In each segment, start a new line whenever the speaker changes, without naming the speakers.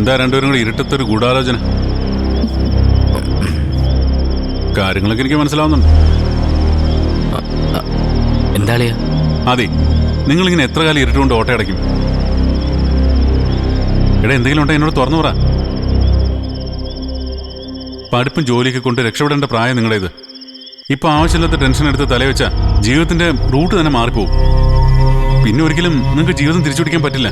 എന്താ രണ്ടുപേരും കൂടി ഇരുട്ടത്തൊരു ഗൂഢാലോചന? കാര്യങ്ങളൊക്കെ എനിക്ക് മനസ്സിലാവുന്നുണ്ട്.
എന്താളിയാ?
അതെ, നിങ്ങളിങ്ങനെ എത്ര കാലം ഇരുട്ടുകൊണ്ട് ഓട്ടയടയ്ക്കും? എടാ, എന്തെങ്കിലും ഉണ്ടോ എന്നോട് തുറന്നു പറ. പഠിപ്പും ജോലിയൊക്കെ കൊണ്ട് രക്ഷപ്പെടേണ്ട പ്രായം നിങ്ങളുടേത്. ഇപ്പൊ ആവശ്യമില്ലാത്ത ടെൻഷൻ എടുത്ത് തലവെച്ച ജീവിതത്തിന്റെ റൂട്ട് തന്നെ മാറിപ്പോവും. പിന്നെ ഒരിക്കലും നിങ്ങൾക്ക് ജീവിതം തിരിച്ചുപിടിക്കാൻ പറ്റില്ല.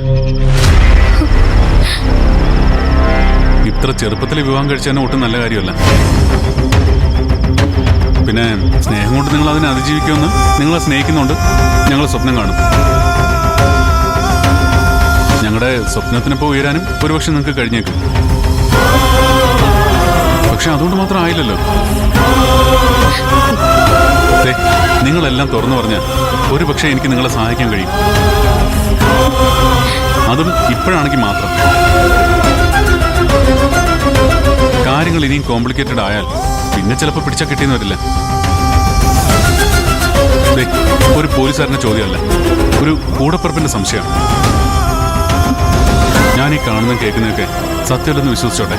ഇത്ര ചെറുപ്പത്തിൽ വിവാഹം കഴിച്ചാൽ ഒട്ടും നല്ല കാര്യമല്ല. പിന്നെ സ്നേഹം കൊണ്ട് നിങ്ങൾ അതിനെ അതിജീവിക്കുമെന്ന് നിങ്ങളെ സ്നേഹിക്കുന്നുണ്ട് ഞങ്ങൾ സ്വപ്നം കാണും. ഞങ്ങളുടെ സ്വപ്നത്തിനൊപ്പം ഉയരാനും ഒരുപക്ഷെ നിങ്ങൾക്ക് കഴിഞ്ഞേക്കും. പക്ഷെ അതുകൊണ്ട് മാത്രം ആയില്ലല്ലോ. നിങ്ങളെല്ലാം തുറന്നു പറഞ്ഞാൽ ഒരു പക്ഷേ എനിക്ക് നിങ്ങളെ സഹായിക്കാൻ കഴിയും. അതും ഇപ്പോഴാണെങ്കിൽ മാത്രം. കാര്യങ്ങൾ ഇനിയും കോംപ്ലിക്കേറ്റഡ് ആയാൽ പിന്നെ ചിലപ്പോൾ പിടിച്ചാൽ കിട്ടിയെന്ന് വരില്ല. ഒരു പോലീസുകാരന്റെ ചോദ്യമല്ല, ഒരു കൂടപ്പിറപ്പിന്റെ സംശയമാണ്. ഞാൻ ഈ കാണുന്ന കേൾക്കുന്നതൊക്കെ സത്യമല്ലെന്ന് വിശ്വസിച്ചോട്ടെ.